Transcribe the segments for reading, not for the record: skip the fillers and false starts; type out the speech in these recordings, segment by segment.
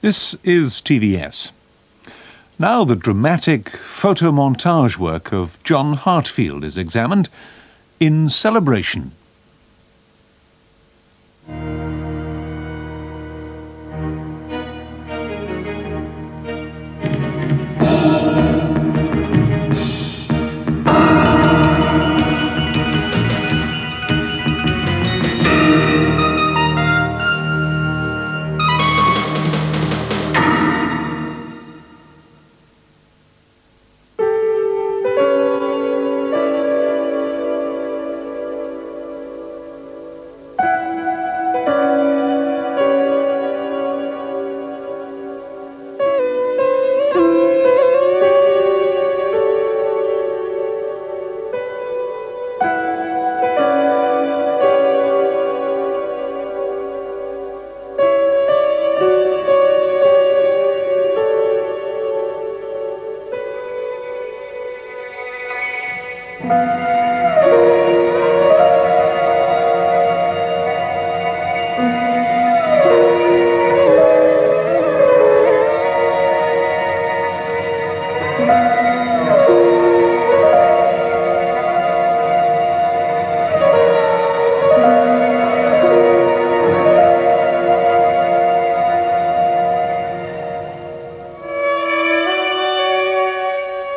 This is TVS. Now the dramatic photomontage work of John Heartfield is examined in celebration.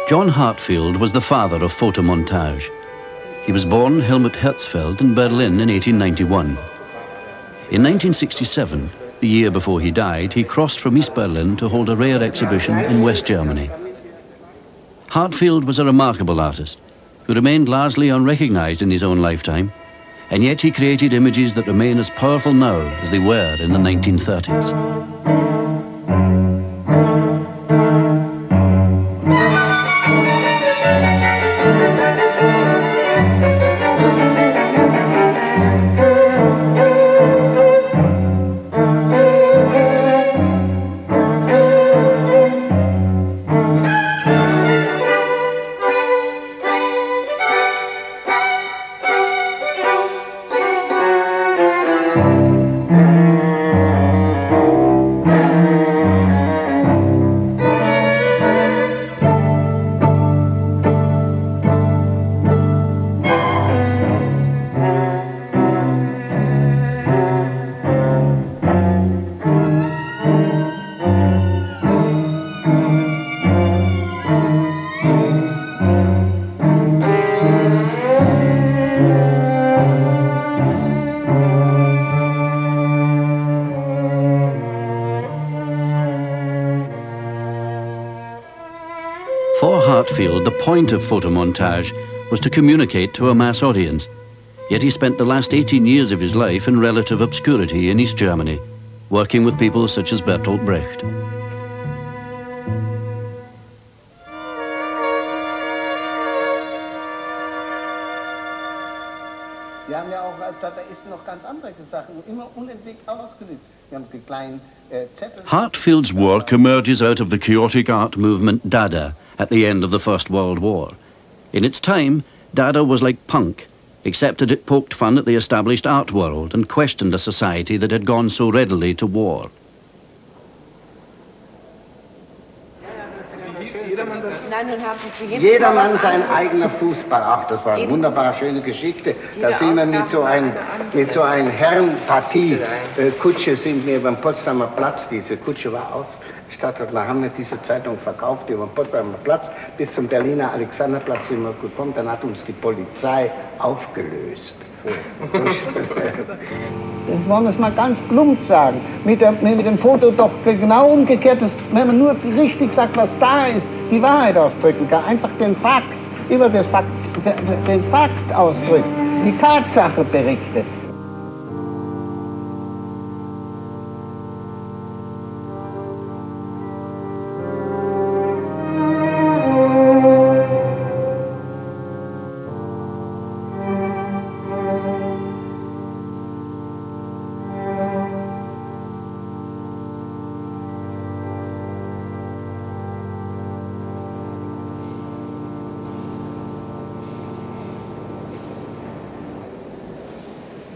John Heartfield was the father of photomontage. He was born Helmut Herzfeld in Berlin in 1891. In 1967, the year before he died, he crossed from East Berlin to hold a rare exhibition in West Germany. Hartfield was a remarkable artist who remained largely unrecognized in his own lifetime, and yet he created images that remain as powerful now as they were in the 1930s. For Hartfield, the point of photomontage was to communicate to a mass audience. Yet he spent the last 18 years of his life in relative obscurity in East Germany, working with people such as Bertolt Brecht. Hartfield's work emerges out of the chaotic art movement Dada at the end of the First World War. In its time, Dada was like punk, except that it poked fun at the established art world and questioned a society that had gone so readily to war. Jedermann sein eigener Fußball. Ach, das war eine wunderbar schöne Geschichte. Da sind wir mit so einer Herrenpartie Kutsche sind wir beim Potsdamer Platz. Diese Kutsche war ausgestattet. Wir haben nicht diese Zeitung verkauft über den Potsdamer Platz. Bis zum Berliner Alexanderplatz sind wir gekommen. Dann hat uns die Polizei aufgelöst. Das wollen wir es mal ganz plump sagen. Mit dem Foto doch genau umgekehrt ist, wenn man nur richtig sagt, was da ist, die Wahrheit ausdrücken kann. Einfach den Fakt, über den Fakt ausdrücken, die Tatsache berichtet.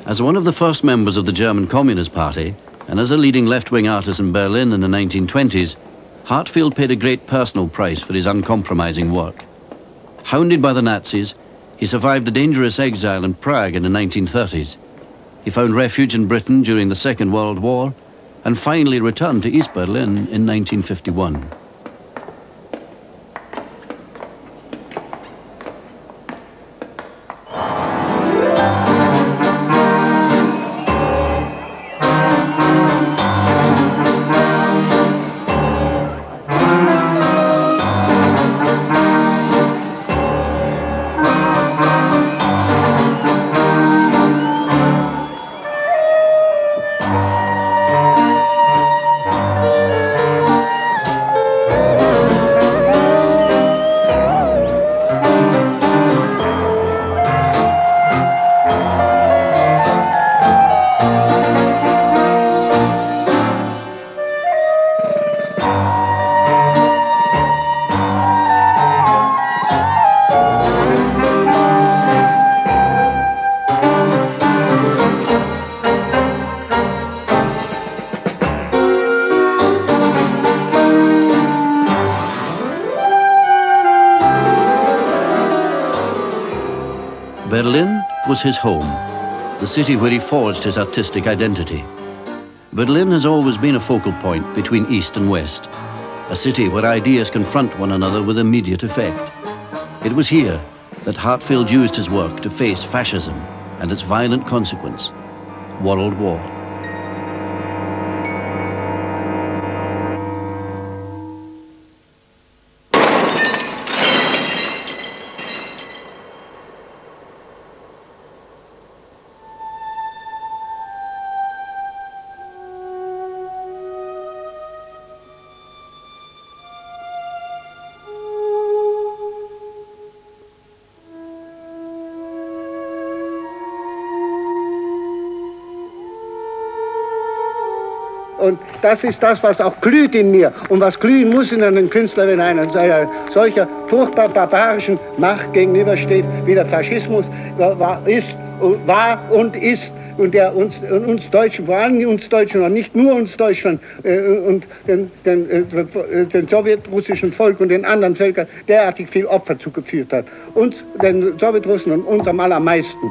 As one of the first members of the German Communist Party, And as a leading left-wing artist in Berlin in the 1920s, Hartfield paid a great personal price for his uncompromising work. Hounded by the Nazis, he survived a dangerous exile in Prague in the 1930s. He found refuge in Britain during the Second World War and finally returned to East Berlin in 1951. Berlin was his home, the city where he forged his artistic identity. Berlin has always been a focal point between East and West, a city where ideas confront one another with immediate effect. It was here that Hartfield used his work to face fascism and its violent consequence, World War. Und das ist das, was auch glüht in mir und was glühen muss in einem Künstler, wenn einer solcher furchtbar barbarischen Macht gegenübersteht, wie der Faschismus war und ist und der uns Deutschen, vor allem uns Deutschen und nicht nur uns Deutschen und den sowjetrussischen Volk und den anderen Völkern derartig viel Opfer zugeführt hat. Uns, den Sowjetrussen und uns am allermeisten.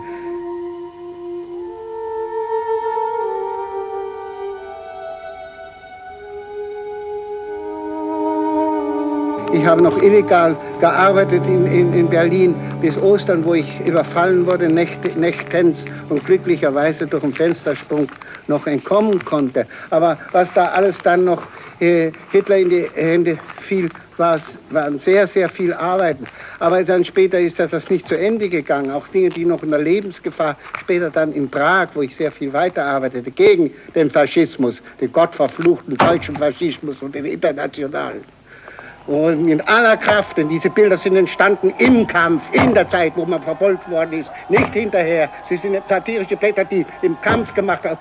Ich habe noch illegal gearbeitet in Berlin bis Ostern, wo ich überfallen wurde, nächtens und glücklicherweise durch einen Fenstersprung noch entkommen konnte. Aber was da alles dann noch Hitler in die Hände fiel, waren sehr, sehr viel Arbeiten. Aber dann später ist das nicht zu Ende gegangen. Auch Dinge, die noch in der Lebensgefahr, später dann in Prag, wo ich sehr viel weiterarbeitete, gegen den Faschismus, den gottverfluchten deutschen Faschismus und den internationalen. Und mit aller Kraft, denn diese Bilder sind entstanden im Kampf, in der Zeit, wo man verfolgt worden ist, nicht hinterher. Sie sind satirische Blätter, die im Kampf gemacht haben.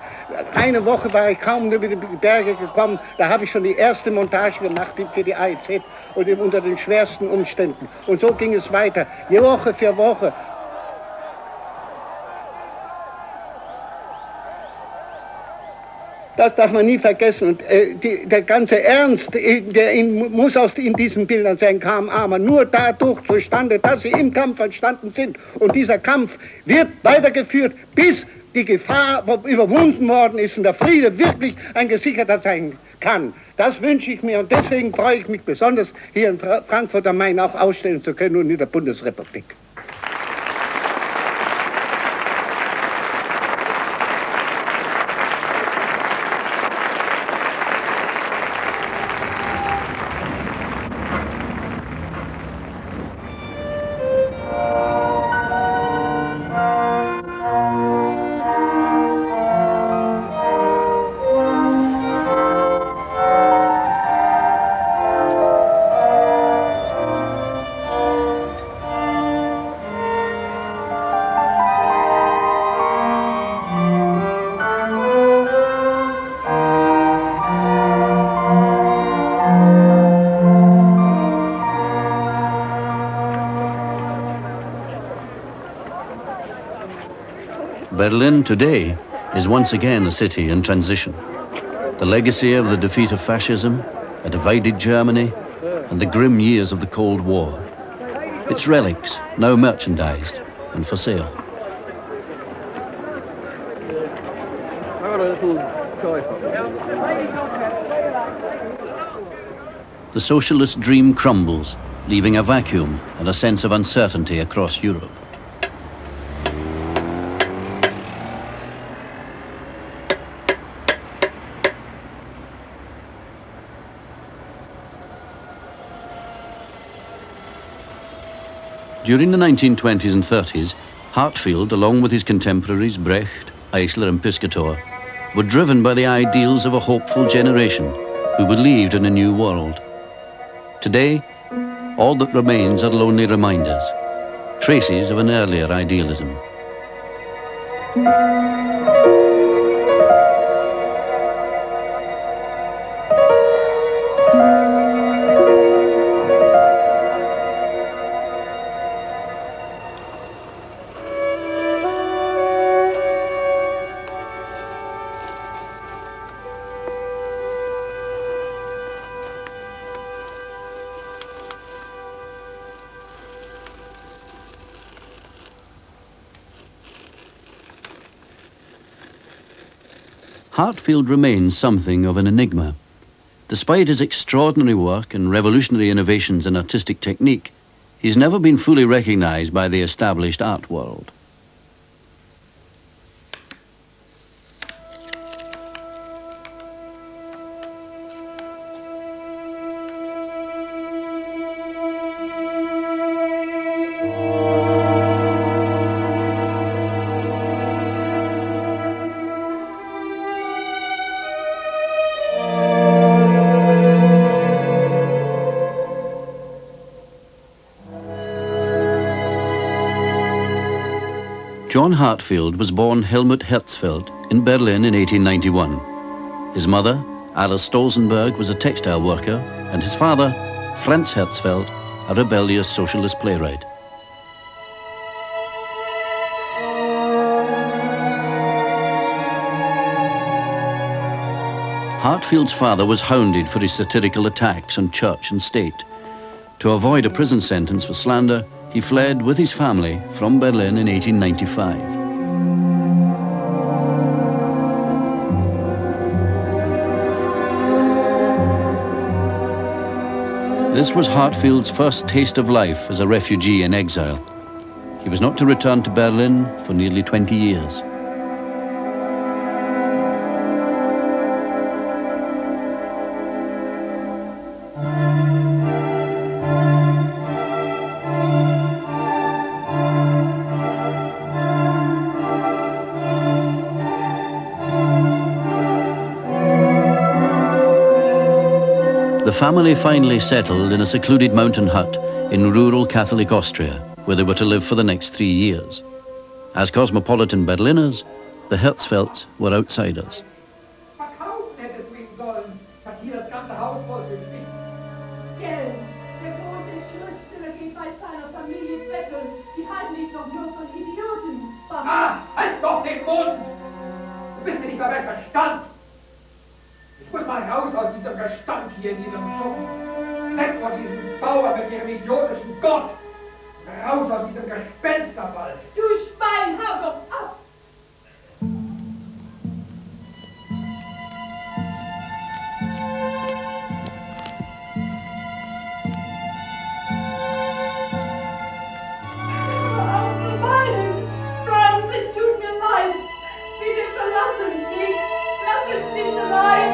Eine Woche war ich kaum über die Berge gekommen, da habe ich schon die erste Montage gemacht für die AEZ und unter den schwersten Umständen. Und so ging es weiter, Woche für Woche. Das darf man nie vergessen. Und der ganze Ernst, muss in diesen Bildern sein, kam aber nur dadurch zustande, dass sie im Kampf entstanden sind. Und dieser Kampf wird weitergeführt, bis die Gefahr überwunden worden ist und der Friede wirklich ein gesicherter sein kann. Das wünsche ich mir und deswegen freue ich mich besonders, hier in Frankfurt am Main auch ausstellen zu können und in der Bundesrepublik. Berlin today is once again a city in transition. The legacy of the defeat of fascism, a divided Germany, and the grim years of the Cold War. Its relics, now merchandised and for sale. The socialist dream crumbles, leaving a vacuum and a sense of uncertainty across Europe. During the 1920s and 30s, Hartfield, along with his contemporaries Brecht, Eisler and Piscator, were driven by the ideals of a hopeful generation who believed in a new world. Today, all that remains are lonely reminders, traces of an earlier idealism. Hartfield remains something of an enigma. Despite his extraordinary work and revolutionary innovations in artistic technique, he's never been fully recognized by the established art world. John Heartfield was born Helmut Herzfeld in Berlin in 1891. His mother, Alice Stolzenberg, was a textile worker, and his father, Franz Herzfeld, a rebellious socialist playwright. Hartfield's father was hounded for his satirical attacks on church and state. To avoid a prison sentence for slander, he fled with his family from Berlin in 1895. This was Hartfield's first taste of life as a refugee in exile. He was not to return to Berlin for nearly 20 years. The family finally settled in a secluded mountain hut in rural Catholic Austria, where they were to live for the next 3 years. As cosmopolitan Berliners, the Herzfelds were outsiders. Halt doch den Mund! Du bist dir nicht mal bei Verstand! Ich muss mal raus aus diesem Gestank hier, in diesem Schuppen. Weg von diesem Bauer mit ihrem idiotischen Gott. Raus aus diesem Gespensterwald. Du Schwein, hau doch ab! Hör auf zu weinen! Franz, es tut mir leid! Bitte verlassen Sie! Lass uns nicht allein!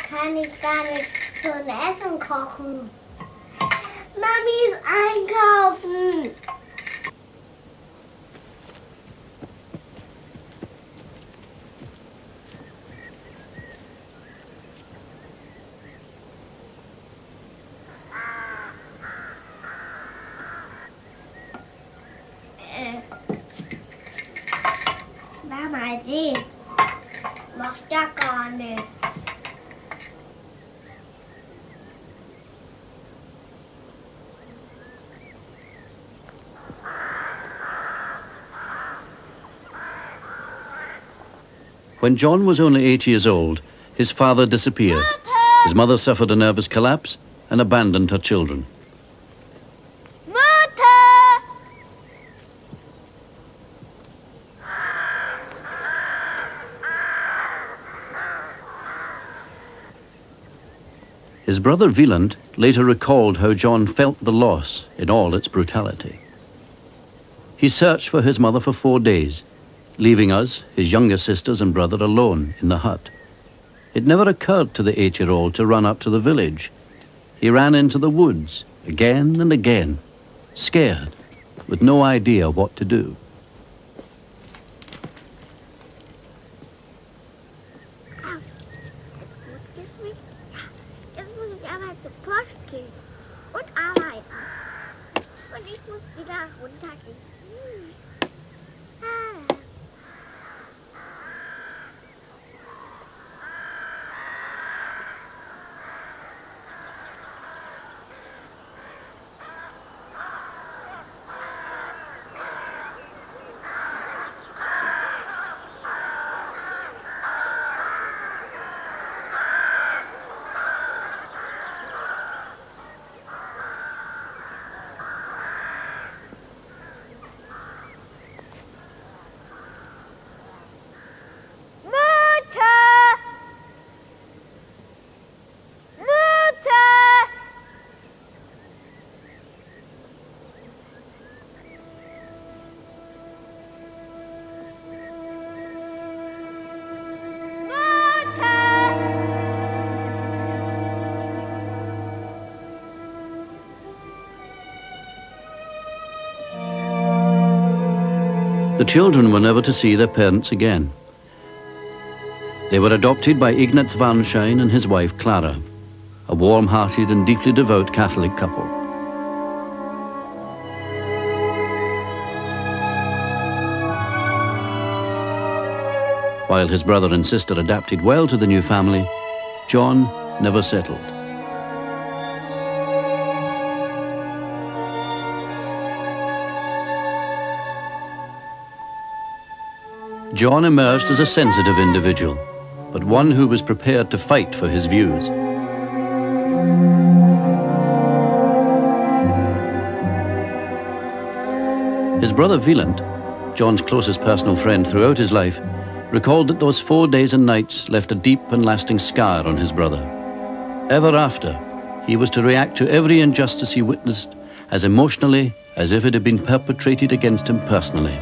Kann ich gar nicht zum Essen kochen. Mami ist einkaufen. Sie macht ja gar nichts. When John was only 8 years old, his father disappeared. His mother suffered a nervous collapse and abandoned her children. His brother Wieland later recalled how John felt the loss in all its brutality. He searched for his mother for 4 days, leaving us, his younger sisters and brother, alone in the hut. It never occurred to the 8-year-old to run up to the village. He ran into the woods again and again, scared, with no idea what to do. Jetzt muss ich aber zur Post gehen und arbeiten. Und ich muss wieder runtergehen. The children were never to see their parents again. They were adopted by Ignaz Warnschein and his wife Clara, a warm-hearted and deeply devout Catholic couple. While his brother and sister adapted well to the new family, John never settled. John emerged as a sensitive individual, but one who was prepared to fight for his views. His brother Wieland, John's closest personal friend throughout his life, recalled that those 4 days and nights left a deep and lasting scar on his brother. Ever after, he was to react to every injustice he witnessed as emotionally as if it had been perpetrated against him personally.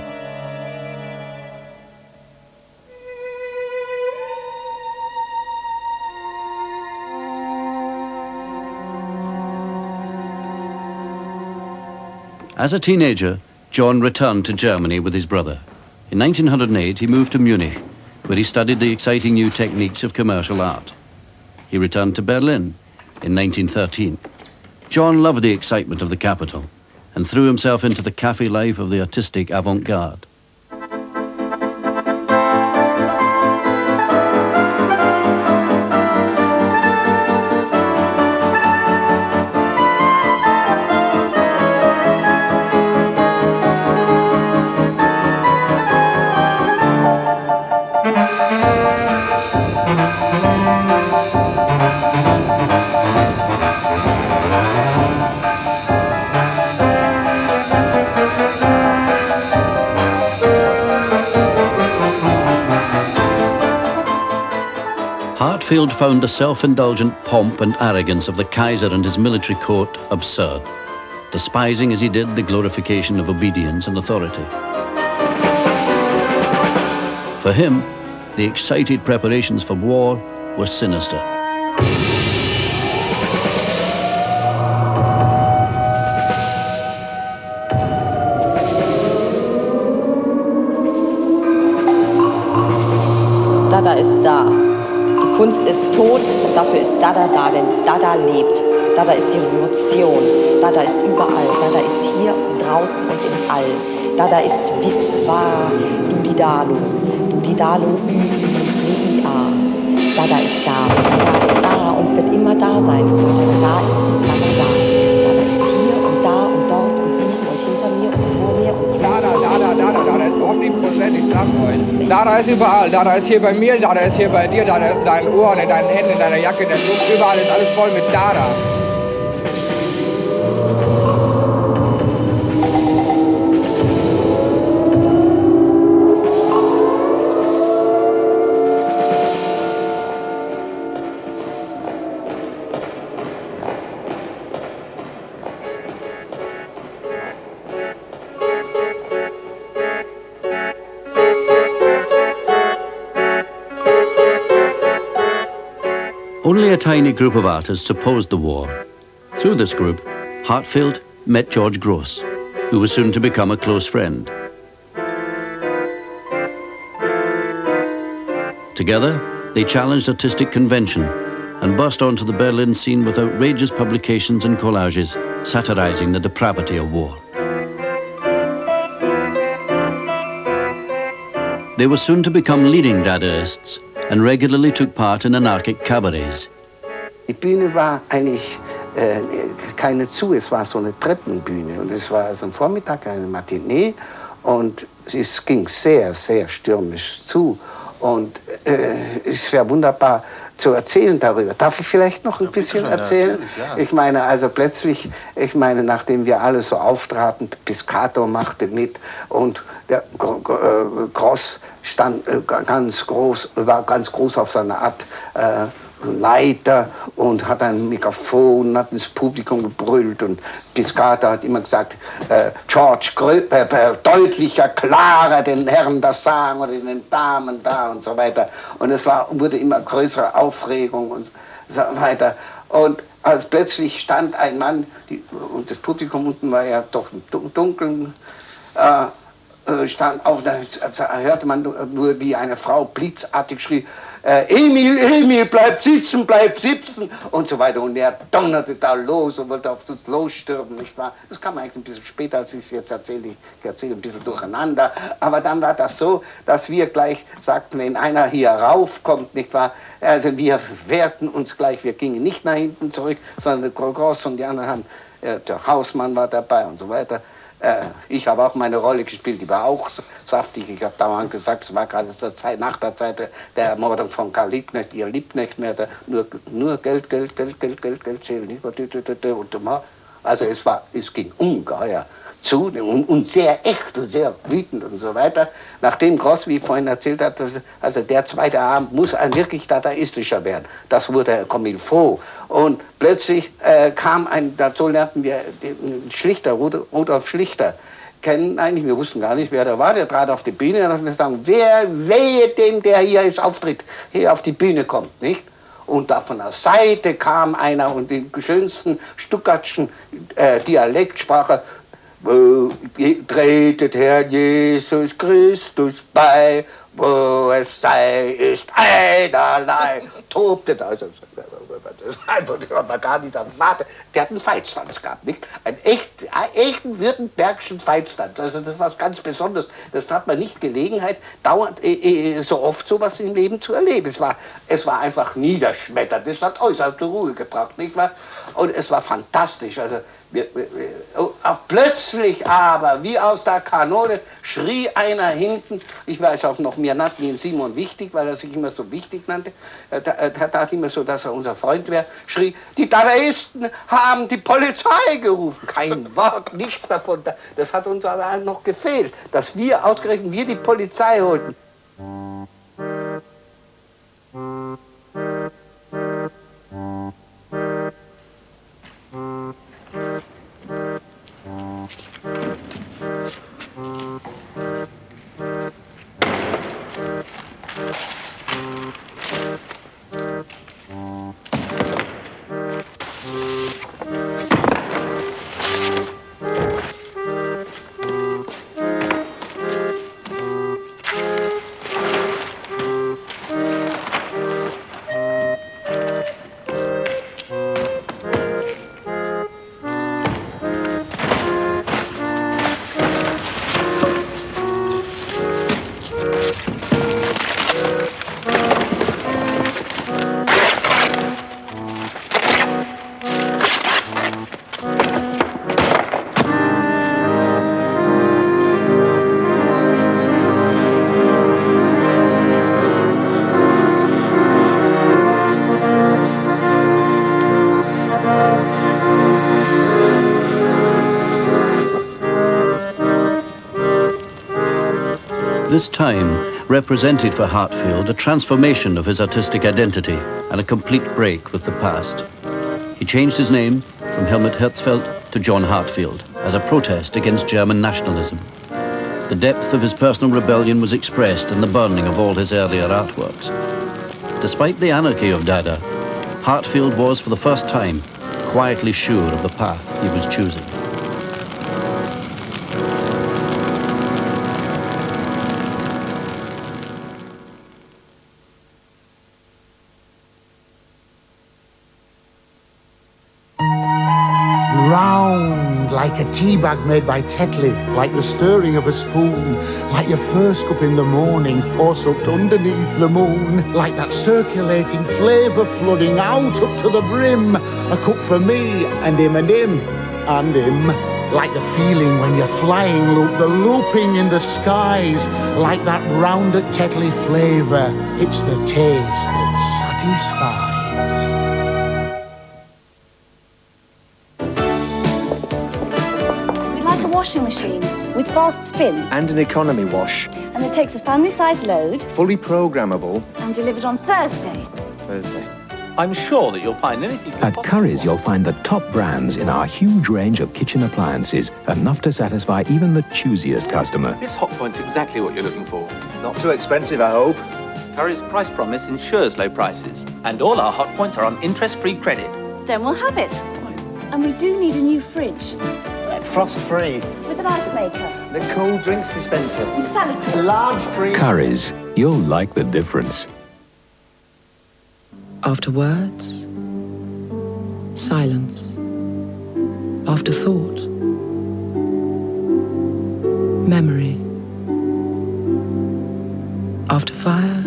As a teenager, John returned to Germany with his brother. In 1908, he moved to Munich, where he studied the exciting new techniques of commercial art. He returned to Berlin in 1913. John loved the excitement of the capital and threw himself into the cafe life of the artistic avant-garde. Hartfield found the self-indulgent pomp and arrogance of the Kaiser and his military court absurd, despising as he did the glorification of obedience and authority. For him, the excited preparations for war were sinister. Dada ist da. Die Kunst ist tot, dafür ist Dada da, denn Dada lebt. Dada ist die Revolution. Dada ist überall. Dada ist hier und draußen und im All. Dada ist Wiswa, du die Dalu, du die Didalo, Ü-Ü-I-A. Dada ist da und Dada ist da und wird immer da sein. Und da Dada ist Dada da. Dada ist hier und da und dort und wie und hinter mir und vor mir und Dada ist omnipräsent, ich sag's euch. Dada ist überall, Dada ist hier bei mir, Dada ist hier bei dir, Dada ist in deinen Ohren, in deinen Händen, in deiner Jacke, in der Luft, überall ist alles voll mit Dada. Only a tiny group of artists opposed the war. Through this group, Hartfield met George Gross, who was soon to become a close friend. Together, they challenged artistic convention and burst onto the Berlin scene with outrageous publications and collages satirizing the depravity of war. They were soon to become leading Dadaists and regularly took part in anarchic cabarets. Die Bühne war eigentlich keine es war so eine Treppenbühne und es war also am Vormittag eine Matinee und es ging sehr, sehr stürmisch zu und es wäre wunderbar zu erzählen darüber. Darf ich vielleicht noch ein bisschen erzählen? Ja. Ich meine, also plötzlich, nachdem wir alle so auftraten, Piscator machte mit und der Gross stand war ganz groß auf seiner Art Leiter und hat ein Mikrofon, hat ins Publikum gebrüllt und Piscator hat immer gesagt, George, deutlicher, klarer den Herren das sagen oder den Damen da und so weiter. Und es wurde immer größere Aufregung und so weiter. Und als plötzlich stand ein Mann, und das Publikum unten war ja doch im Dunkeln, stand auf, da hörte man nur, wie eine Frau blitzartig schrie, Emil, bleib sitzen und so weiter. Und er donnerte da los und wollte auf uns losstürmen, nicht wahr? Das kam eigentlich ein bisschen später, als ich es jetzt erzähle. Ich erzähle ein bisschen durcheinander. Aber dann war das so, dass wir gleich sagten, wenn einer hier raufkommt, nicht wahr? Also wir wehrten uns gleich, wir gingen nicht nach hinten zurück, sondern der Gross und die anderen haben, der Hausmann war dabei und so weiter. Ich habe auch meine Rolle gespielt, die war auch saftig. Ich habe dauernd gesagt, es war gerade nach der Zeit der Ermordung von Karl Liebknecht, ihr Liebknecht mehr, nur Geld zählen. Also es ging ungeheuer zu und sehr echt und sehr wütend und so weiter. Nachdem Gross, wie ich vorhin erzählt habe, also der zweite Abend muss ein wirklich dadaistischer werden. Das wurde comme il faut. Und plötzlich kam dazu lernten wir den Schlichter, Rudolf Schlichter, kennen eigentlich, wir wussten gar nicht, wer da war, der trat auf die Bühne und wir sagen, wehe dem, der hier auf die Bühne kommt, nicht? Und da von der Seite kam einer und den schönsten Stuttgartschen Dialekt sprach er, tretet Herrn Jesus Christus bei, wo es sei, ist einerlei, tobte da. Also, das war man gar nicht erwartet. Der hat einen Veitstanz gehabt, nicht? Einen echten württembergischen Veitstanz. Also das war was ganz Besonderes. Das hat man nicht Gelegenheit, dauernd so oft sowas im Leben zu erleben. Es war einfach niederschmetternd. Das hat äußerst zur Ruhe gebracht, nicht wahr? Und es war fantastisch. Also plötzlich aber, wie aus der Kanone, schrie einer hinten, ich weiß auch noch, wir nannten ihn Simon Wichtig, weil er sich immer so wichtig nannte, er tat immer so, dass er unser Freund wäre, schrie, die Dadaisten haben die Polizei gerufen. Kein Wort, nichts davon. Das hat uns aber allen noch gefehlt, dass wir ausgerechnet die Polizei holten. This time represented for Hartfield a transformation of his artistic identity and a complete break with the past. He changed his name from Helmut Herzfeld to John Heartfield as a protest against German nationalism. The depth of his personal rebellion was expressed in the burning of all his earlier artworks. Despite the anarchy of Dada, Hartfield was, for the first time, quietly sure of the path he was choosing. Round like a tea bag made by Tetley, like the stirring of a spoon, like your first cup in the morning, or soaked underneath the moon, like that circulating flavour flooding out up to the brim, a cup for me and him and him and him, like the feeling when you're flying loop, the looping in the skies, like that round at Tetley flavour, it's the taste that satisfies. Washing machine with fast spin and an economy wash, and that takes a family-sized load, fully programmable, and delivered on Thursday. I'm sure that you'll find anything. At Currys, you'll find the top brands in our huge range of kitchen appliances, enough to satisfy even the choosiest customer. This hot point's exactly what you're looking for. Not too expensive, I hope. Currys' price promise ensures low prices, and all our hot points are on interest-free credit. Then we'll have it. And we do need a new fridge. Frost-free. With an ice maker. The cold drinks dispenser. With salad crisp. Large freezer. Currys, you'll like the difference. After words, silence. After thought, memory. After fire,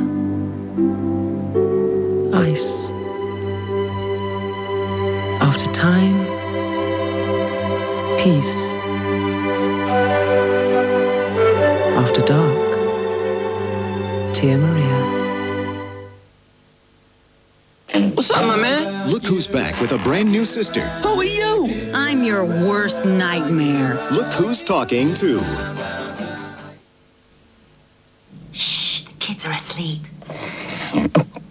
ice. After time, peace. After dark, Tia Maria. What's up, my man? Look who's back with a brand new sister. Who are you? I'm your worst nightmare. Look who's talking, too. Shh, the kids are asleep.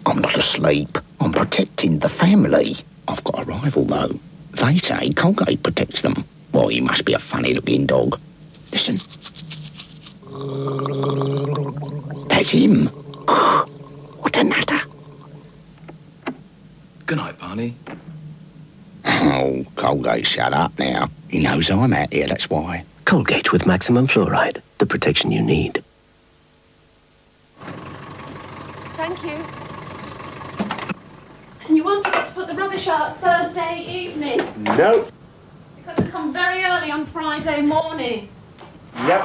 I'm not asleep. I'm protecting the family. I've got a rival, though. They say Colgate protects them. Well, he must be a funny-looking dog. Listen. That's him. What a nutter. Good night, Barney. Oh, Colgate, shut up now. He knows I'm out here, that's why. Colgate with maximum fluoride. The protection you need. Thank you. And you won't forget to put the rubbish out Thursday evening. No. Because we come very early on Friday morning. Yep.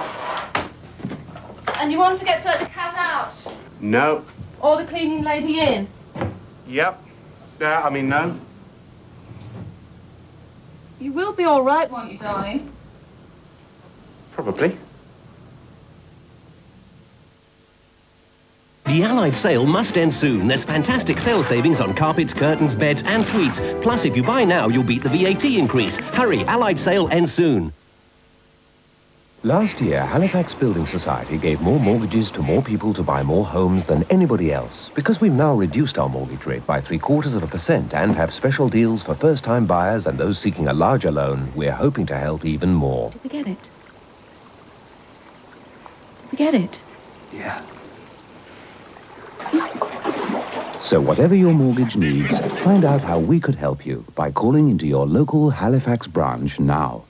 And you won't forget to let the cat out. No. Or the cleaning lady in. Yep. No. You will be all right, won't you, darling? Probably. The Allied sale must end soon. There's fantastic sale savings on carpets, curtains, beds and suites. Plus, if you buy now, you'll beat the VAT increase. Hurry, Allied sale ends soon. Last year, Halifax Building Society gave more mortgages to more people to buy more homes than anybody else. Because we've now reduced our mortgage rate by 0.75% and have special deals for first-time buyers and those seeking a larger loan, we're hoping to help even more. Did we get it? Did we get it? Yeah. So whatever your mortgage needs, find out how we could help you by calling into your local Halifax branch now.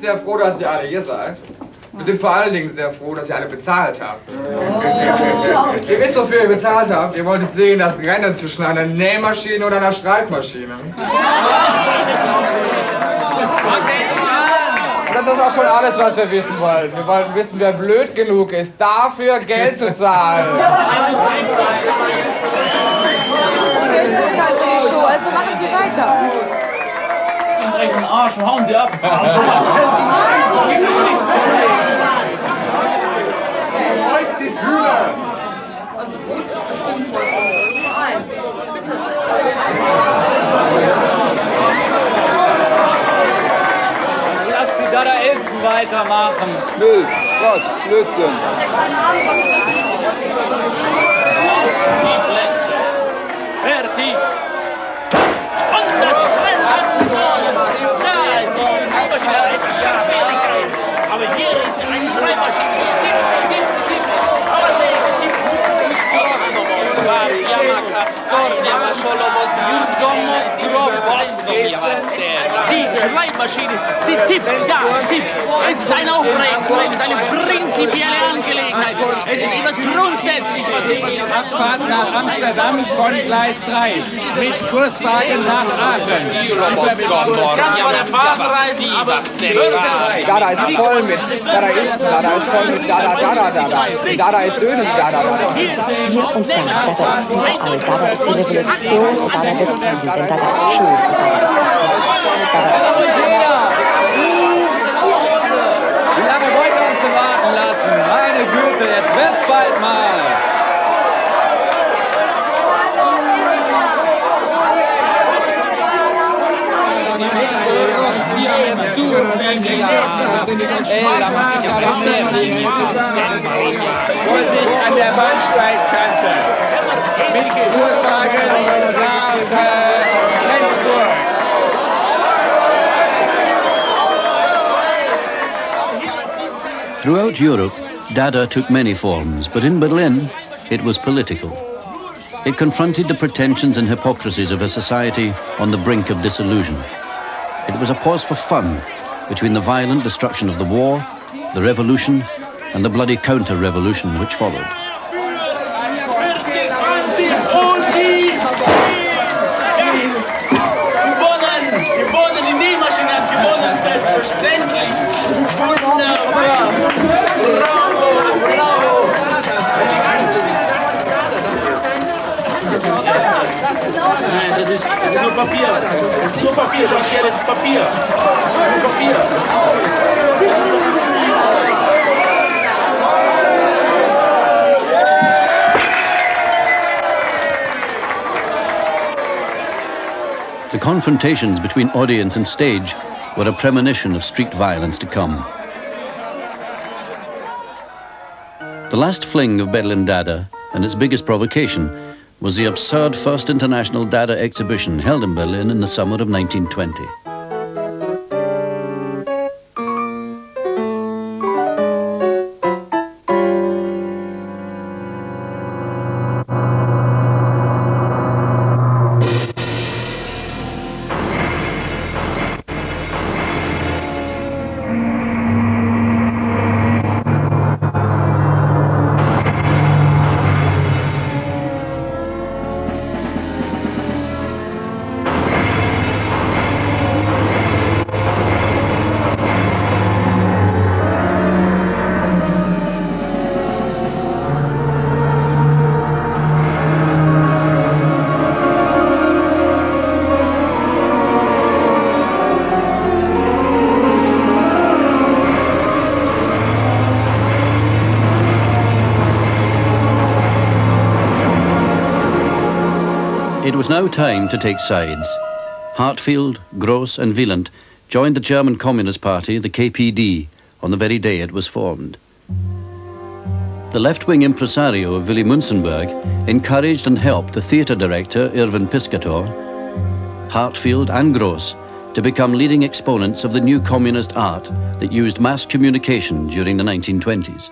Sehr froh, dass ihr alle hier seid. Wir sind vor allen Dingen sehr froh, dass ihr alle bezahlt habt. Ihr wisst, wofür ihr bezahlt habt. Ihr wolltet sehen, das Rennen zwischen einer Nähmaschine und einer Schreibmaschine. Das ist auch schon alles, was wir wissen wollten. Wir wollten wissen, wer blöd genug ist, dafür Geld zu zahlen. Geld bezahlt für die Show, also machen Sie weiter. Den Arsch und hauen Sie ab. Also gut, bestimmt schon. Nein, bitte. Lass die Dadaisten weitermachen. Müll, Gott, Blödsinn. Fertig. Und das aber hier ist eine Schreibmaschine. Die Schreibmaschine, sie tippt, ja, sie tippt. Es ist ein Aufregungsrecht, es ist eine prinzipielle Angelegenheit. Es ist etwas grundsätzlich, was ich will. Abfahrt nach Amsterdam von Gleis 3 mit Kurswagen nach Aachen. Dada ist voll mit Dada ist voll mit Dada. Dada ist Dönen, Dada. Hier und da, Dada ist überall. Dada ist die Revolution und Dada wird siegen, denn Dada ist schön und Dada ist aggressiv. Dada ist Wie lange wollt ihr uns warten lassen? Meine Güte, jetzt wird's bald mal. Vorsicht an der Bahnsteigkante. Mit Kurswagen nach Flensburg. Throughout Europe, Dada took many forms, but in Berlin, it was political. It confronted the pretensions and hypocrisies of a society on the brink of dissolution. It was a pause for fun between the violent destruction of the war, the revolution, and the bloody counter-revolution which followed. Gewonnen, die Nähmaschine hat gewonnen, selbstverständlich. Wunderbar. Bravo. Nein, das ist nur Papier. Das ist nur Papier, Jean-Pierre, das ist Papier. Das ist nur Papier. The confrontations between audience and stage were a premonition of street violence to come. The last fling of Berlin Dada, and its biggest provocation, was the absurd first international Dada exhibition held in Berlin in the summer of 1920. It was now time to take sides. Hartfield, Gross and Wieland joined the German Communist Party, the KPD, on the very day it was formed. The left-wing impresario of Willy Münzenberg encouraged and helped the theatre director Irvin Piscator, Hartfield and Gross to become leading exponents of the new communist art that used mass communication during the 1920s.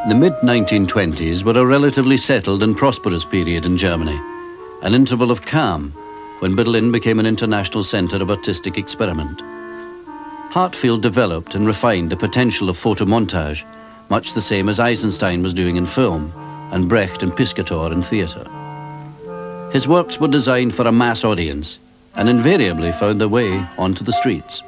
The mid-1920s were a relatively settled and prosperous period in Germany, an interval of calm when Berlin became an international centre of artistic experiment. Hartfield developed and refined the potential of photomontage, much the same as Eisenstein was doing in film and Brecht and Piscator in theatre. His works were designed for a mass audience and invariably found their way onto the streets.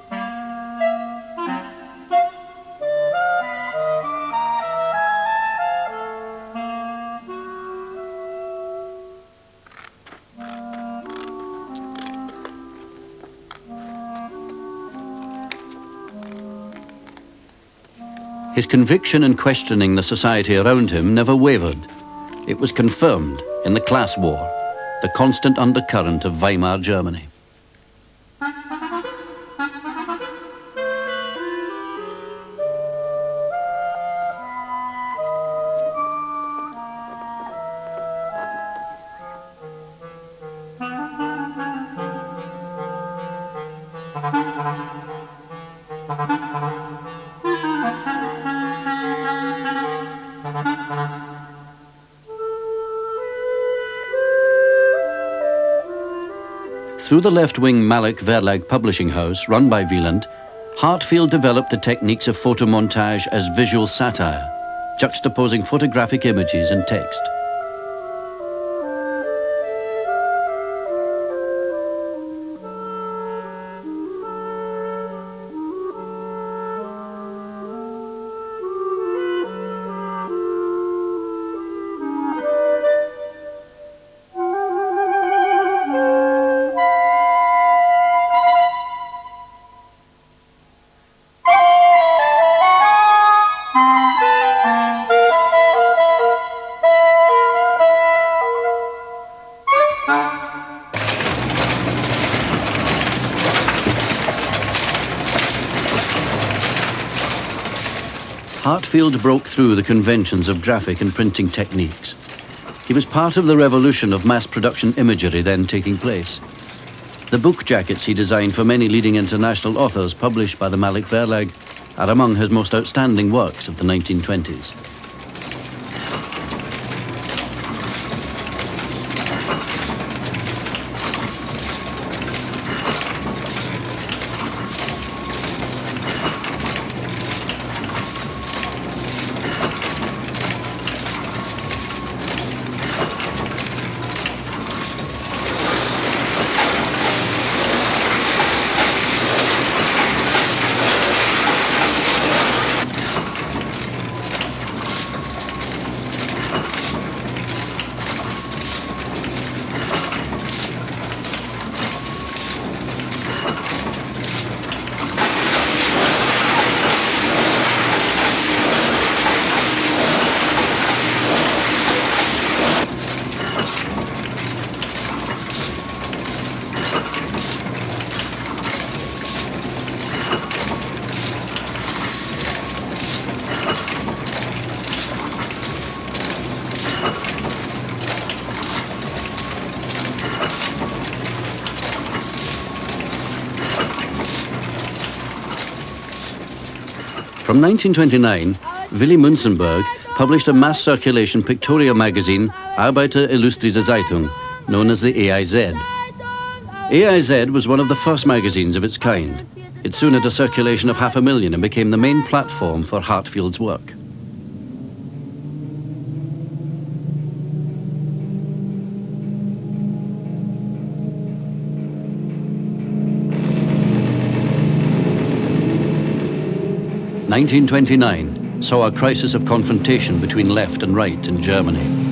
His conviction in questioning the society around him never wavered. It was confirmed in the class war, the constant undercurrent of Weimar Germany. Through the left-wing Malik Verlag publishing house run by Wieland, Hartfield developed the techniques of photomontage as visual satire, juxtaposing photographic images and text. Hartfield broke through the conventions of graphic and printing techniques. He was part of the revolution of mass production imagery then taking place. The book jackets he designed for many leading international authors published by the Malik Verlag are among his most outstanding works of the 1920s. From 1929, Willy Münzenberg published a mass circulation pictorial magazine, Arbeiter Illustrische Zeitung, known as the AIZ. AIZ was one of the first magazines of its kind. It soon had a circulation of 500,000 and became the main platform for Hartfield's work. (1929) saw a crisis of confrontation between left and right in Germany.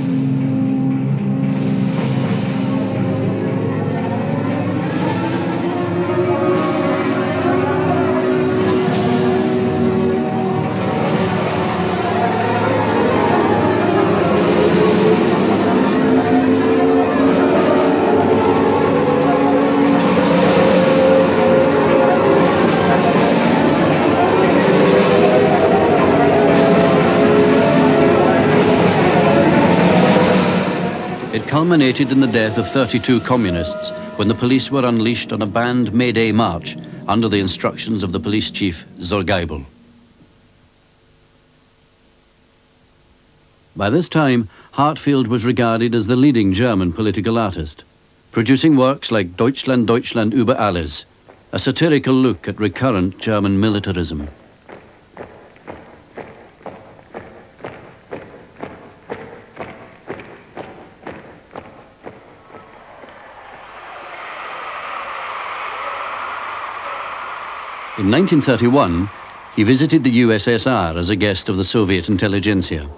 Culminated in the death of 32 communists when the police were unleashed on a banned May Day march under the instructions of the police chief Zorgeibel. By this time, Hartfield was regarded as the leading German political artist, producing works like Deutschland, Deutschland über alles, a satirical look at recurrent German militarism. In 1931, he visited the USSR as a guest of the Soviet intelligentsia.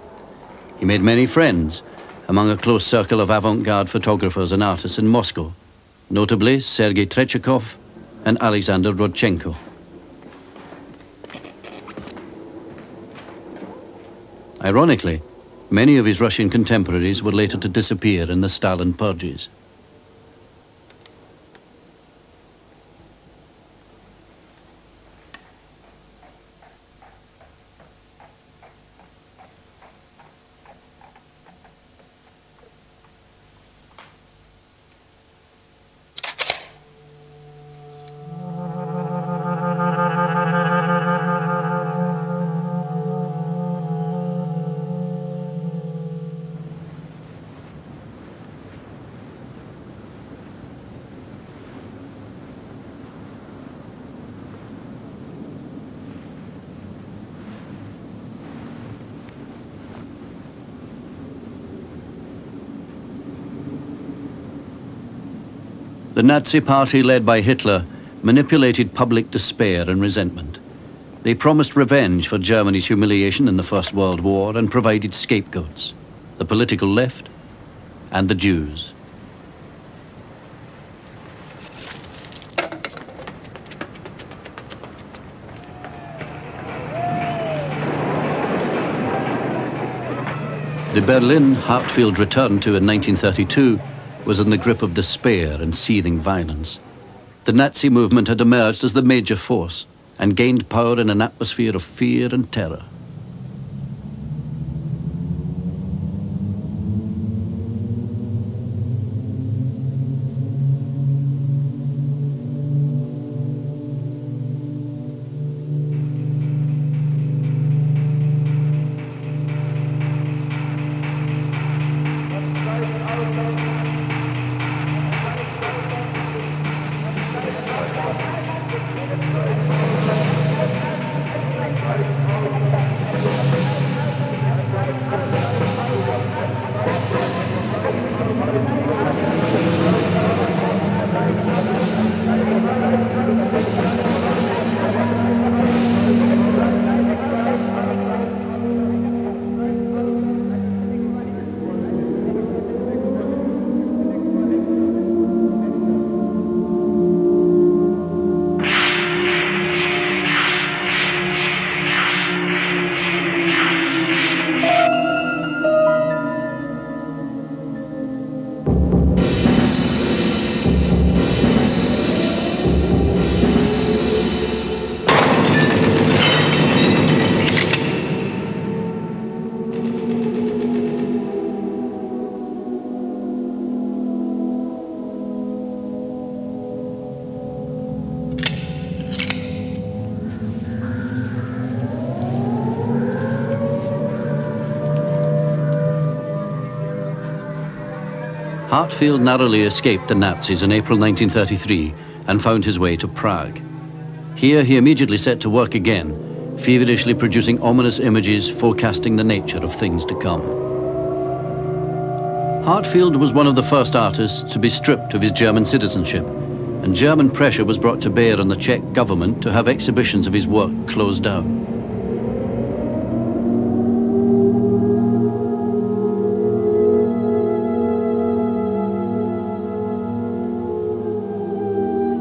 He made many friends among a close circle of avant-garde photographers and artists in Moscow, notably Sergei Trechakov and Alexander Rodchenko. Ironically, many of his Russian contemporaries were later to disappear in the Stalin purges. The Nazi Party, led by Hitler, manipulated public despair and resentment. They promised revenge for Germany's humiliation in the First World War and provided scapegoats, the political left and the Jews. The Berlin Hartfield returned to in 1932 was in the grip of despair and seething violence. The Nazi movement had emerged as the major force and gained power in an atmosphere of fear and terror. Hartfield narrowly escaped the Nazis in April 1933 and found his way to Prague. Here he immediately set to work again, feverishly producing ominous images forecasting the nature of things to come. Hartfield was one of the first artists to be stripped of his German citizenship, and German pressure was brought to bear on the Czech government to have exhibitions of his work closed down.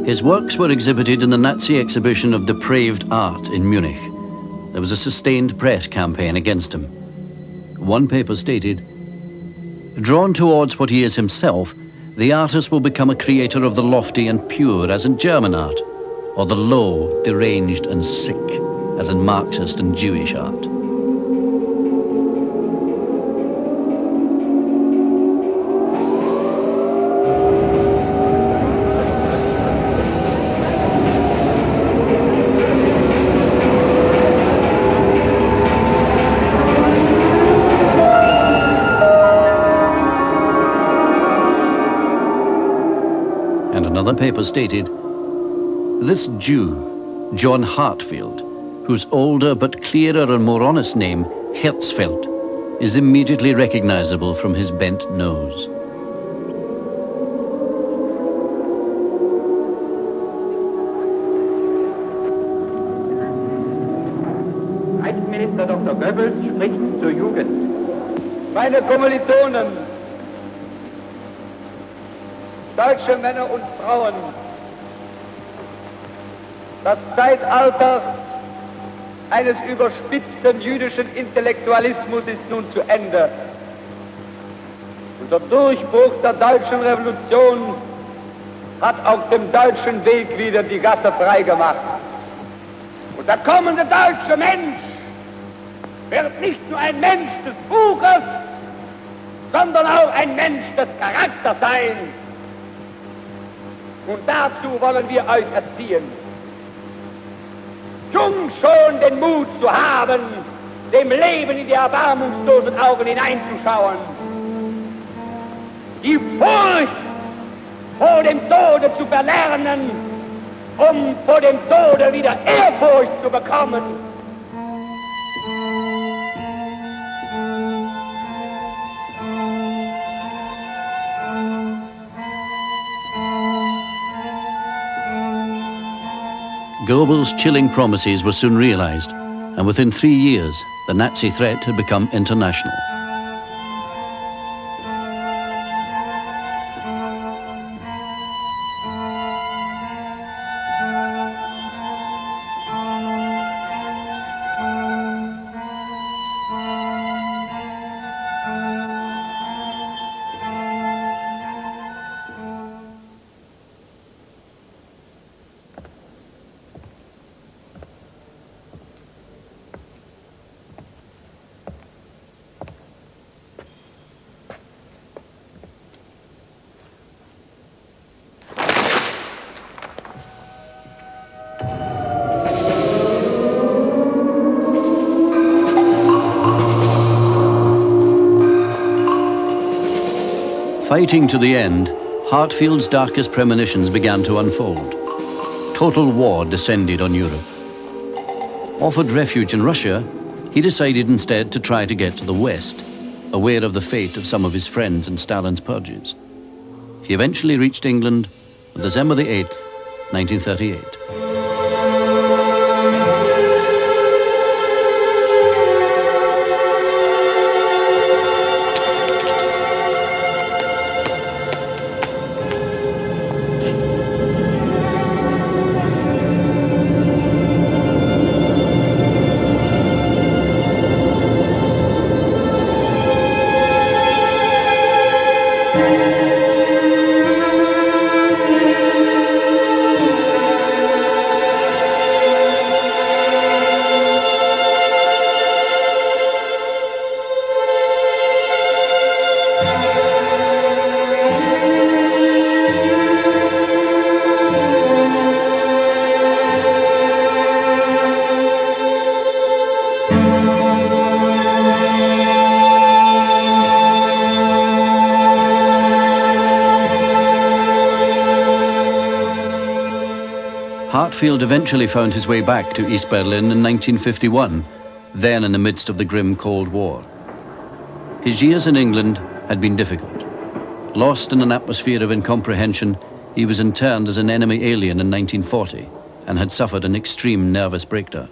His works were exhibited in the Nazi exhibition of depraved art in Munich. There was a sustained press campaign against him. One paper stated, "Drawn towards what he is himself, the artist will become a creator of the lofty and pure, as in German art, or the low, deranged and sick, as in Marxist and Jewish art." Another paper stated, "This Jew, John Heartfield, whose older but clearer and more honest name, Hartfield, is immediately recognizable from his bent nose." Reichsminister Dr. Goebbels spricht zur Jugend. Meine Kommilitonen, deutsche Männer und Frauen, das Zeitalter eines überspitzten jüdischen Intellektualismus ist nun zu Ende. Unser Durchbruch der deutschen Revolution hat auf dem deutschen Weg wieder die Gasse freigemacht. Und der kommende deutsche Mensch wird nicht nur ein Mensch des Buches, sondern auch ein Mensch des Charakters sein. Und dazu wollen wir euch erziehen. Jung schon den Mut zu haben, dem Leben in die erbarmungslosen Augen hineinzuschauen. Die Furcht vor dem Tode zu verlernen, um vor dem Tode wieder Ehrfurcht zu bekommen. Goebbels' chilling promises were soon realized, and within 3 years, the Nazi threat had become international. Fighting to the end, Hartfield's darkest premonitions began to unfold. Total war descended on Europe. Offered refuge in Russia, he decided instead to try to get to the West, aware of the fate of some of his friends in Stalin's purges. He eventually reached England on December the 8th, 1938. Hartfield eventually found his way back to East Berlin in 1951, then in the midst of the grim Cold War. His years in England had been difficult. Lost in an atmosphere of incomprehension, he was interned as an enemy alien in 1940 and had suffered an extreme nervous breakdown.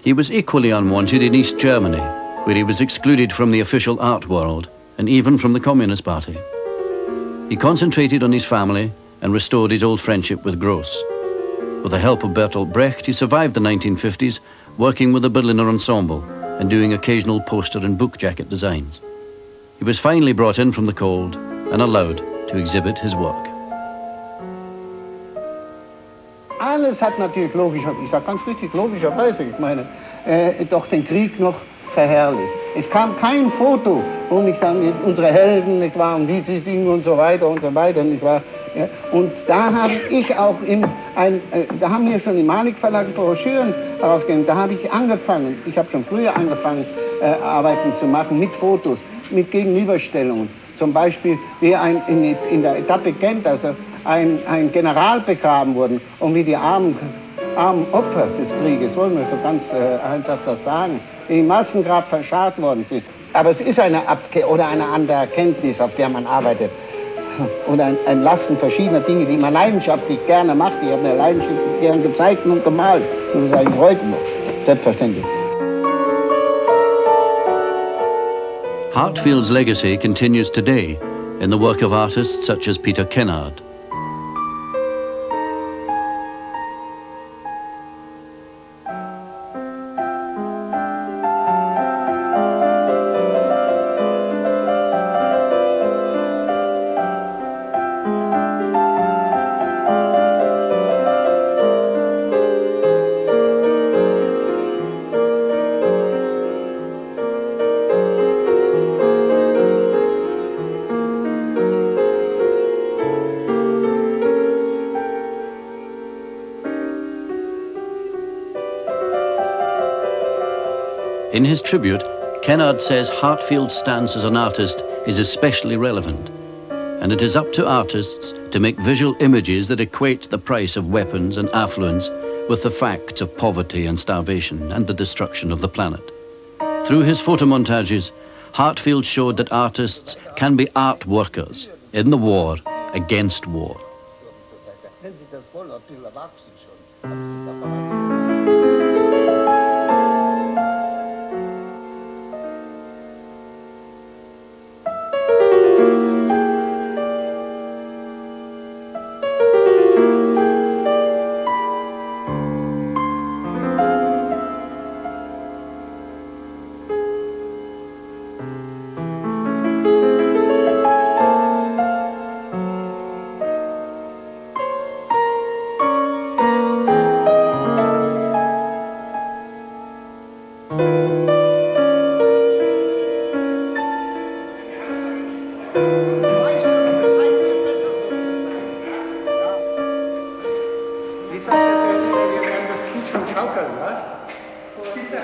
He was equally unwanted in East Germany, where he was excluded from the official art world and even from the Communist Party. He concentrated on his family and restored his old friendship with Gross. With the help of Bertolt Brecht, he survived the 1950s, working with the Berliner Ensemble and doing occasional poster and book jacket designs. He was finally brought in from the cold and allowed to exhibit his work. Alles hat natürlich ich sage ganz richtig, logischerweise, ich meine, doch den Krieg noch verherrlicht. Es kam kein Foto, wo nicht dann unsere Helden, nicht wahr, und wie sie singen und so weiter, nicht wahr. Ja, und da habe ich auch da haben wir schon im Malik Verlag Broschüren herausgegeben, da habe ich angefangen, ich habe schon früher angefangen, Arbeiten zu machen mit Fotos, mit Gegenüberstellungen. Zum Beispiel, wie in der Etappe Gent, also ein General begraben wurde und wie die armen Opfer des Krieges, wollen wir so ganz einfach das sagen, die im Massengrab verscharrt worden sind. Aber es ist eine andere Erkenntnis, auf der man arbeitet. Und ein Lassen verschiedener Dinge, die man leidenschaftlich gerne macht. Ich habe mir leidenschaftlich gerne gezeichnet und gemalt. Und das sage ich heute noch, selbstverständlich. Hartfield's legacy continues today in the work of artists such as Peter Kennard. In his tribute, Kennard says Hartfield's stance as an artist is especially relevant, and it is up to artists to make visual images that equate the price of weapons and affluence with the facts of poverty and starvation and the destruction of the planet. Through his photomontages, Hartfield showed that artists can be art workers in the war against war.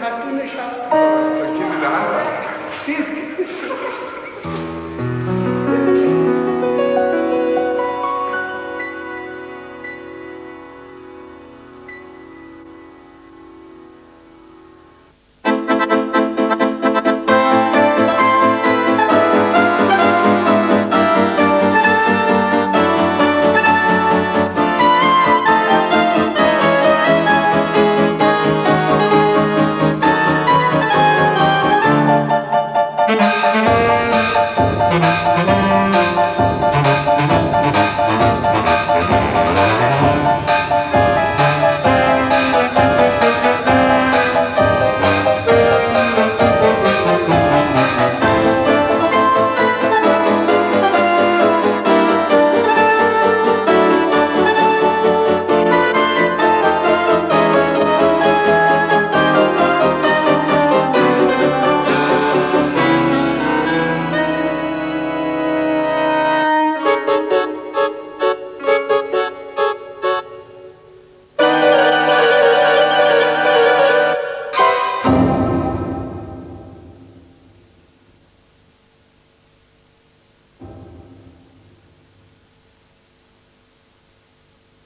Hast du eine Schachtel? Die ist